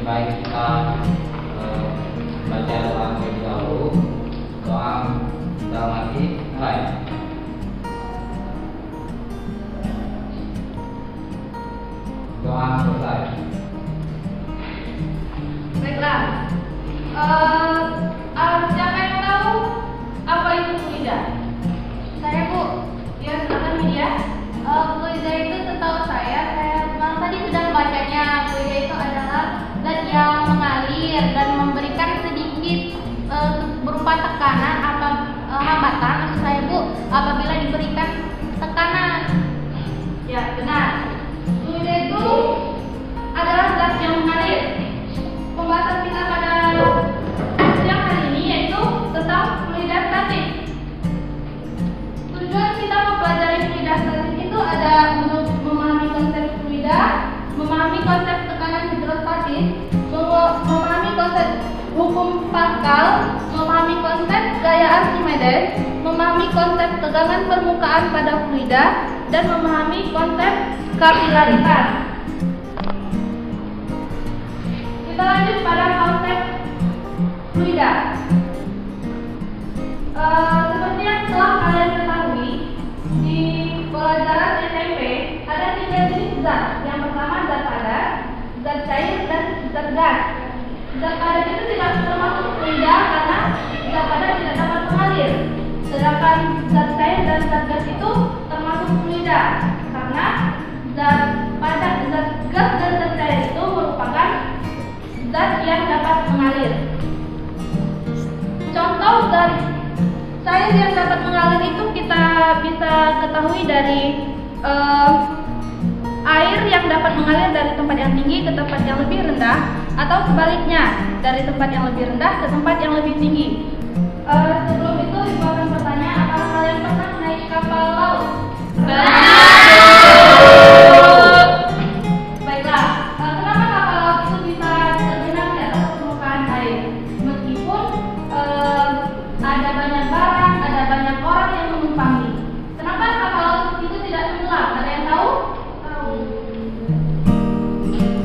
lebih baik kita baca doa terlebih dahulu. Doa dalam hati mulai. Doa selesai. Baiklah. Siapa yang tahu apa itu fluida? Saya, Bu. Ya, silakan media. Fluida itu setahu saya tadi sudah membacanya. Fluida itu adalah zat yang mengalir dan memberikan sedikit berupa tekanan atau hambatan, maksud saya, Bu, apabila diberikan tekanan. Ya, benar. Fluida itu adalah zat yang mengalir. Pembahasan kita pada siang hari ini yaitu tentang fluida statis. Tujuan kita mempelajari fluida statis itu ada untuk memahami konsep fluida, memahami konsep tekanan hidrostatis, memahami konsep hukum Pascal, memahami konsep gaya Archimedes, memahami konsep tegangan permukaan pada fluida, dan memahami konsep kapilaritas. Kita lanjut pada konsep fluida. Seperti yang telah kalian ketahui, di pelajaran SMP ada 3 jenis zat. Yang pertama zat padat, zat cair, dan zat gas. Zat padat itu tidak termasuk fluida karena zat padat tidak dapat mengalir. Sedangkan zat cair dan zat gas itu termasuk fluida karena zat padat, zat gas, dan zat cair itu merupakan zat yang dapat mengalir. Contoh zat cair yang dapat mengalir itu kita bisa ketahui dari air yang dapat mengalir dari tempat yang tinggi ke tempat yang lebih rendah, atau sebaliknya dari tempat yang lebih rendah ke tempat yang lebih tinggi. Sebelum itu ibu akan bertanya, apakah kalian pernah naik kapal laut? Baiklah, kenapa kapal laut itu bisa terbenam di atas permukaan air? Meskipun ada banyak barang, ada banyak orang yang menumpangi. Kenapa kapal laut itu tidak tenggelam? Ada yang tahu?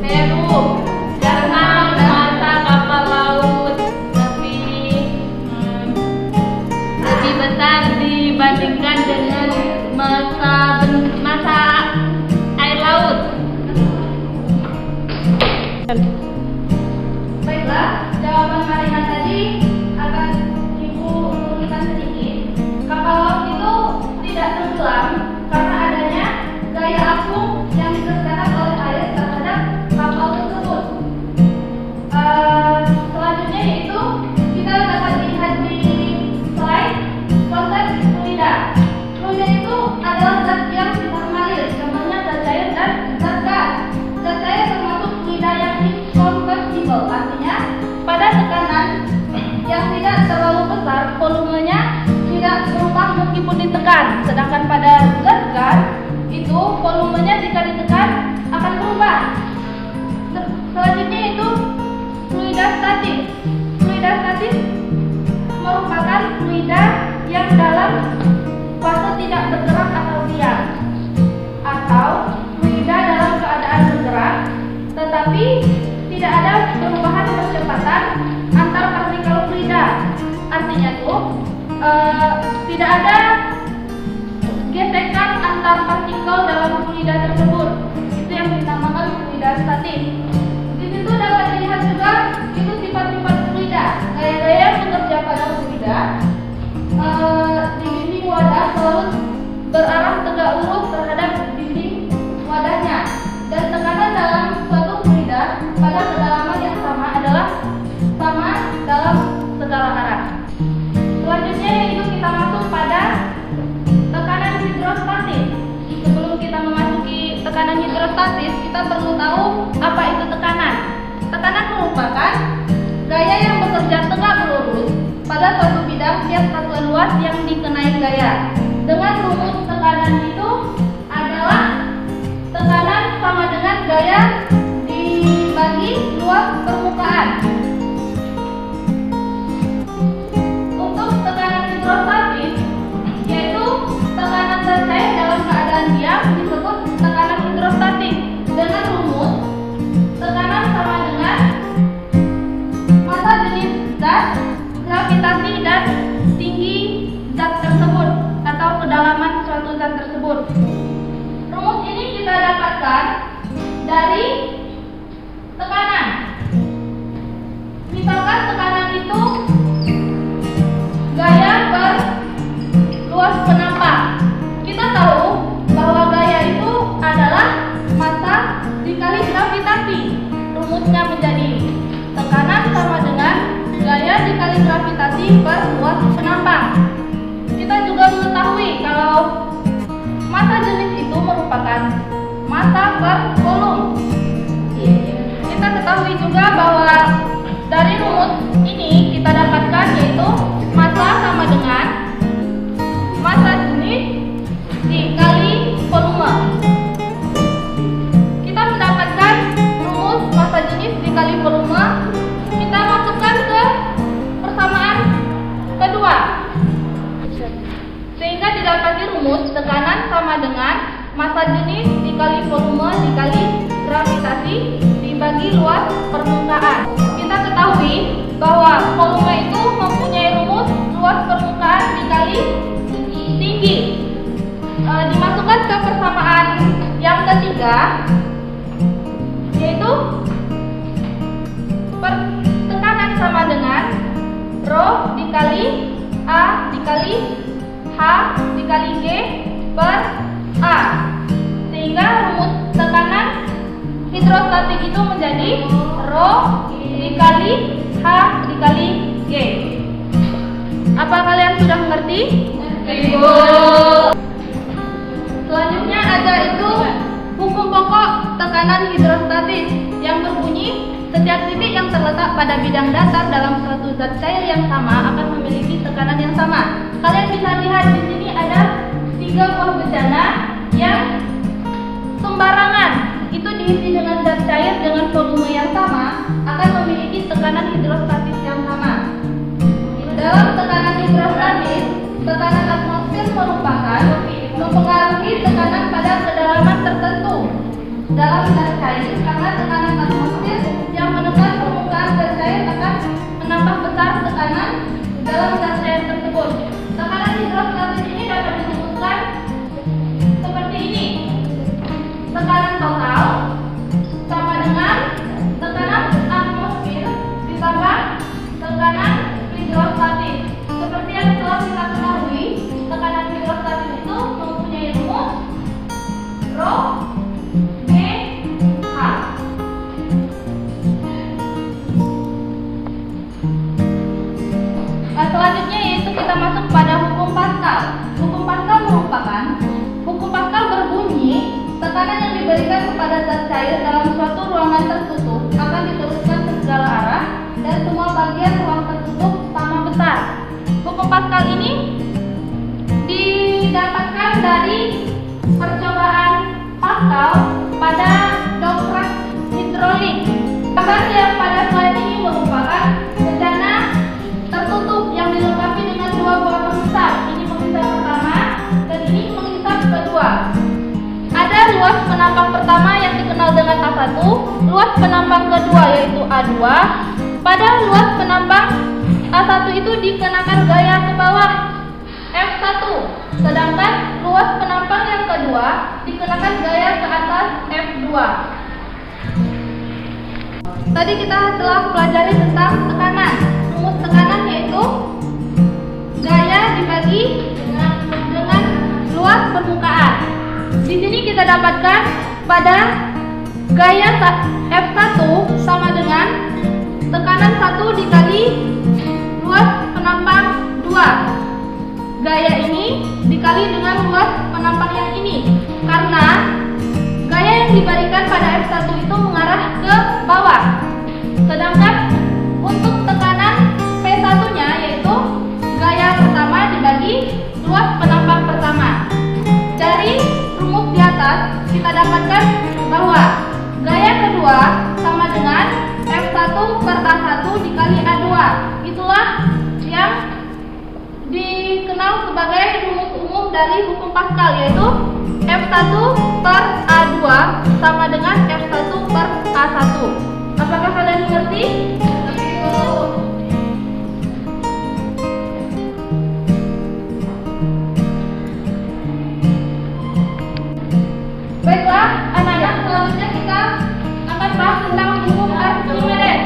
Saya dulu. Karena masa kapal laut lebih besar dibandingkan dengan masa air laut. Baiklah, jawaban Marina tadi akan Ibu urutkan sedikit. Kapal laut itu tidak tenggelam karena adanya gaya apung yang dikerjakan oleh air terhadap kapal tersebut. Selanjutnya yaitu kita dapat lihat di slide konsep fluida. Fluida itu adalah zat yang bisa mengalir, contohnya zat cair dan zat gas. Zat cair termasuk fluida yang incompressible, artinya pada tekanan yang tidak terlalu besar, volumenya tidak berubah meskipun ditekan. Sedangkan pada zat gas itu volumenya jika ditekan akan berubah. Selanjutnya itu fluida statis. Fluida statis merupakan fluida yang dalam fase tidak bergerak atau diam, atau fluida dalam keadaan bergerak tetapi tidak ada perubahan percepatan antar partikel fluida. Artinya tuh tidak ada gesekan antar partikel dalam fluida tersebut. Itu yang dinamakan fluida statis. Di situ dapat dilihat juga itu sifat-sifat fluida. Gaya-gaya yang bekerja pada fluida di dinding wadah selalu berarah tegak lurus terhadap dinding wadahnya, dan tekanan dalam suatu fluida pada kedalaman yang sama adalah sama dalam segala arah. Selanjutnya yaitu kita masuk pada tekanan hidrostatis. Sebelum kita memasuki tekanan hidrostatis, kita perlu tahu apa itu tekanan. Tekanan merupakan gaya yang bekerja tegak lurus pada suatu bidang tiap satuan luas yang dikenai gaya. Dengan rumus tekanan itu adalah tekanan sama dengan gaya dibagi luas permukaan. Untuk tekanan hidrostatis, yaitu tekanan zat cair dalam keadaan diam, disebut tekanan hidrostatik. Dengan rumus tekanan sama dengan gravitasi. Rumusnya menjadi tekanan sama dengan gaya dikali gravitasi per luas penampang. Kita juga mengetahui kalau massa jenis itu merupakan massa per volum. Kita ketahui juga bahwa dari rumus ini kita dapatkan yaitu massa sama dengan massa jenis dikali volume. Kita mendapatkan rumus massa jenis dikali volume, kita masukkan ke persamaan kedua, sehingga didapati rumus tekanan sama dengan massa jenis dikali volume dikali gravitasi dibagi luas permukaan. Kita ketahui bahwa volume itu mempunyai rumus luas permukaan dikali tinggi. Dimasukkan ke persamaan yang ketiga, yaitu tekanan sama dengan rho dikali A dikali H dikali G per A, sehingga rumus tekanan hidrostatik itu menjadi rho dikali H dikali G. Apa kalian sudah mengerti? Ibu. Selanjutnya ada itu hukum pokok tekanan hidrostatis yang berbunyi setiap titik yang terletak pada bidang datar dalam suatu zat cair yang sama akan memiliki tekanan yang sama. Kalian bisa lihat di sini ada 3 buah bejana yang sembarangan. Itu diisi dengan zat cair dengan volume yang sama akan memiliki tekanan hidrostatis yang sama. Dalam tekanan hidrostatis, tekanan atmosfer merupakan mempengaruhi tekanan pada kedalaman tertentu dalam zat cair, karena tekanan atmosfer yang menekan permukaan zat cair akan menambah besar tekanan dalam zat cair tersebut. Tekanan hidrostatis ini dapat disebutkan seperti ini. Tekanan total sama dengan tekanan atmosfer ditambah tekanan hidrostatis. Seperti yang telah kita ketahui, tekanan hidrostatis itu mempunyai rumus rho G H. Selanjutnya yaitu kita masuk pada hukum Pascal. Hukum Pascal berbunyi tekanan yang diberikan kepada zat cair dalam suatu ruangan tertutup akan diteruskan ke segala arah dan semua bagian ruang tertutup sama besar. Hukum Pascal ini didapatkan dari percobaan Pascal pada dongkrak hidrolik. Gambar yang pada slide ini merupakan bejana tertutup yang dilengkapi dengan 2 buah pengisap. Ini pengisap pertama dan ini pengisap kedua. Ada luas penampang pertama yang dikenal dengan A1, luas penampang kedua yaitu A2. Pada luas penampang A1 itu dikenakan gaya ke bawah F1, sedangkan luas penampang yang kedua dikenakan gaya ke atas F2. Tadi kita telah pelajari tentang tekanan. Rumus tekanan yaitu gaya dibagi dengan luas permukaan. Di sini kita dapatkan pada gaya F1 sama dengan tekanan 1 dikali luas penampang 2. Gaya ini dikali dengan luas penampang yang ini, karena gaya yang diberikan pada F1 itu mengarah ke bawah. Sedangkan untuk tekanan P1-nya yaitu gaya pertama dibagi luas penampang pertama. Dari rumus di atas kita dapatkan bahwa gaya kedua sama dengan F1 per A1 dikali A2. Itulah yang dikenal sebagai rumus umum dari hukum Pascal, yaitu F1 per A2 sama dengan F1 per A1. Apakah kalian mengerti? Baiklah, anak-anak, selanjutnya kita akan bahas tentang hukum Archimedes.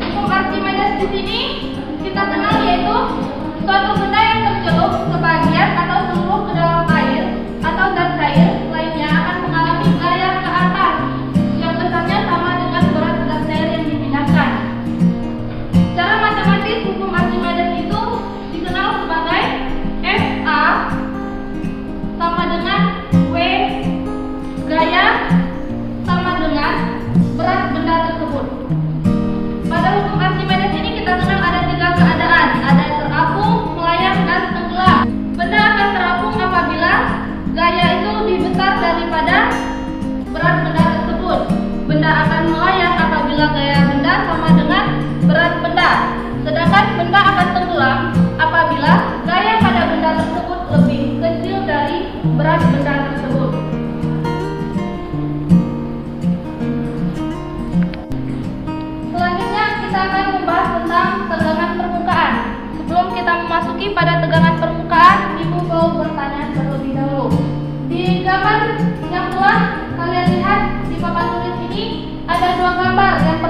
Hukum Archimedes di sini kita kenal yaitu suatu benda yang tercelup sebagian atau seluruh ke dalam air atau zat cair lainnya akan mengalami gaya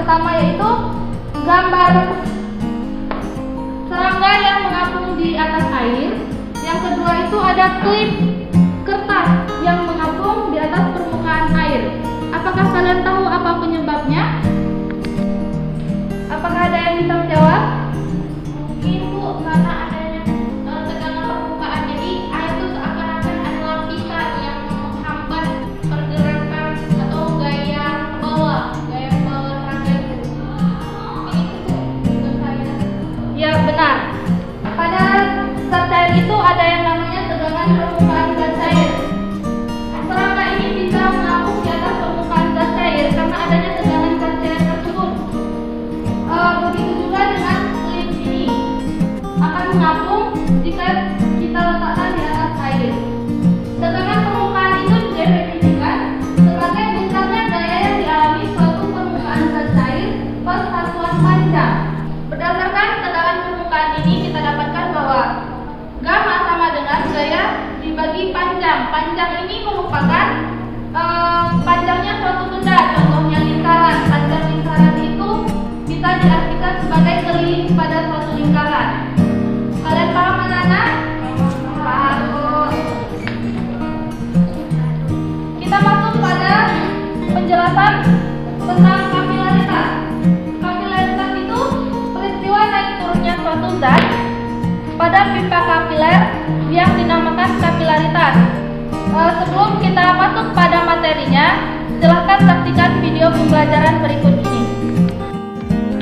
pertama yaitu gambar serangga yang mengapung di atas air. Yang kedua itu ada klip kertas yang mengapung di atas permukaan air. Apakah kalian tahu apa penyebabnya? Apakah ada yang bisa menjawab? Mungkin Bu, karena adanya tegangan permukaan, jadi air itu seakan-akan ada lapisan yang menghambat pergerakan atau gaya ke bawah serangga itu. Mungkin itu Bu, menurut saya. Ya, benar. Pada zat cair itu ada yang namanya tegangan permukaan zat cair. Serangga ini bisa mengapung di atas permukaan zat cair karena adanya tegangan zat cair tersebut. Begitu juga dengan klip ini akan mengapung jika kita letakkan di atas air. Tegangan permukaan itu didefinisikan sebagai besarnya daya yang dialami suatu permukaan zat cair per satuan panjang. Berdasarkan tegangan permukaan ini kita dapatkan bahwa gamma sama dengan gaya dibagi panjang. Panjang ini merupakan panjangnya suatu benda, contohnya lingkaran. Panjang lingkaran itu bisa diartikan sebagai keliling pada suatu lingkaran. Kalian paham anak-anak? Paham. Kita masuk pada penjelasan tentang kapilaritas. Kapilaritas itu peristiwa naik turunnya suatu zat pada pipa kapiler yang dinamakan kapilaritas. Sebelum kita masuk pada materinya, silahkan saksikan video pembelajaran berikut ini.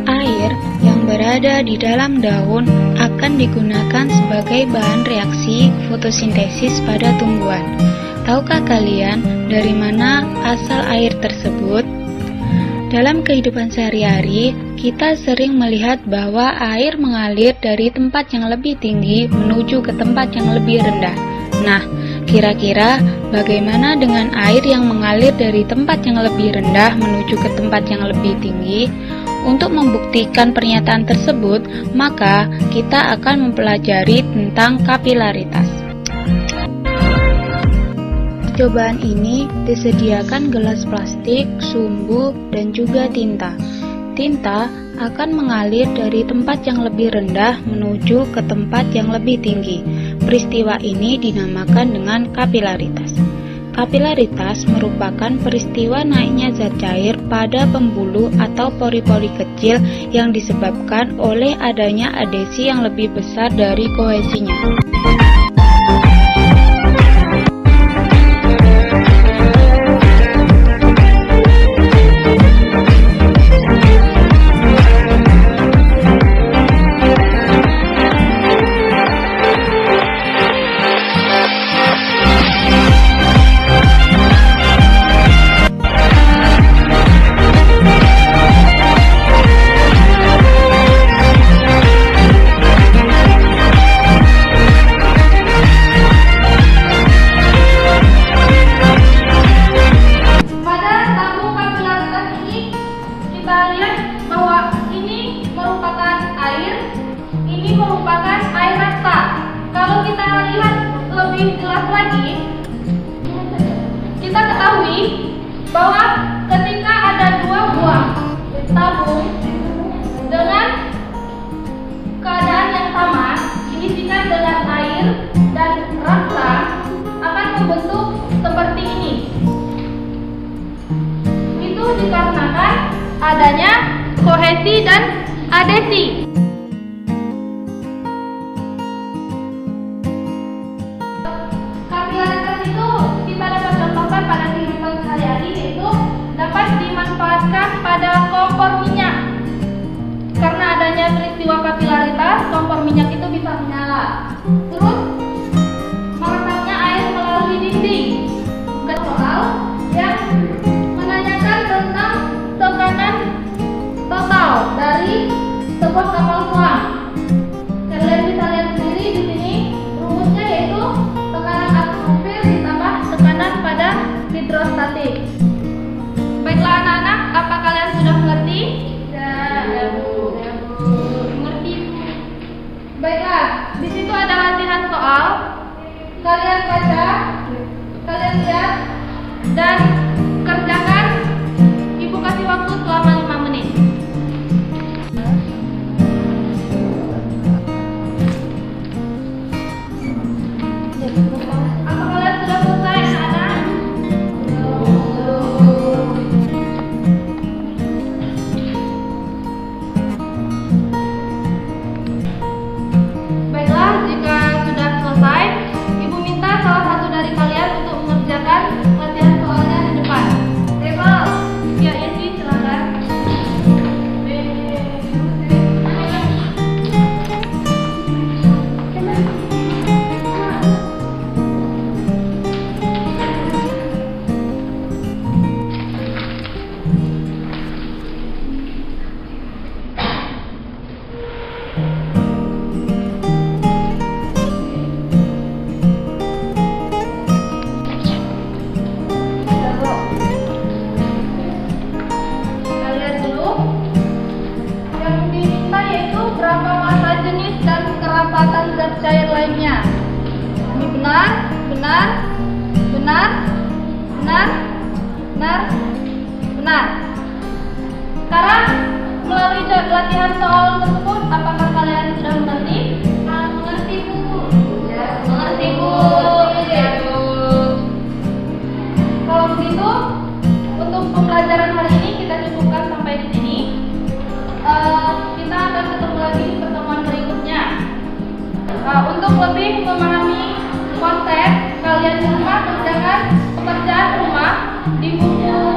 Air yang berada di dalam daun akan digunakan sebagai bahan reaksi fotosintesis pada tumbuhan. Tahukah kalian dari mana asal air tersebut? Dalam kehidupan sehari-hari, kita sering melihat bahwa air mengalir dari tempat yang lebih tinggi menuju ke tempat yang lebih rendah. Nah, kira-kira bagaimana dengan air yang mengalir dari tempat yang lebih rendah menuju ke tempat yang lebih tinggi? Untuk membuktikan pernyataan tersebut, maka kita akan mempelajari tentang kapilaritas. Percobaan ini disediakan gelas plastik, sumbu, dan juga tinta. Tinta akan mengalir dari tempat yang lebih rendah menuju ke tempat yang lebih tinggi. Peristiwa ini dinamakan dengan kapilaritas. Kapilaritas merupakan peristiwa naiknya zat cair pada pembuluh atau pori-pori kecil yang disebabkan oleh adanya adesi yang lebih besar dari kohesinya. Bahwa ketika ada dua buah tabung dengan keadaan yang sama diisikan dengan air dan raksa akan membentuk seperti ini. Itu dikarenakan adanya kohesi dan adesi. Kapilaritas itu kita dapat contohkan pada kehidupan sehari-hari, yaitu dapat dimanfaatkan pada kompor minyak. Karena adanya peristiwa kapilaritas, kompor minyak itu bisa menyala. Terus meresapnya air melalui dinding. Soal yang menanyakan tentang tekanan total dari sebuah kapal selam. Kalian bisa lihat sendiri di sini rumusnya, yaitu tekanan atmosfer ditambah tekanan pada hidrostatik. Baiklah anak-anak, apa kalian sudah mengerti? Ya, Bu. Mengerti, Bu. Baiklah, di situ ada latihan Benar? Benar? Benar? Benar? Benar. Sekarang melalui latihan soal tersebut, apakah kalian sudah mengerti? Mengerti Bu. Ya, mengerti Bu. Ya, Bu. Kalau begitu, untuk pembelajaran hari ini kita cukupkan sampai di sini. Kita akan ketemu lagi di pertemuan berikutnya. Untuk lebih memahami konsep, kalian di rumah kerjakan pekerjaan rumah di buku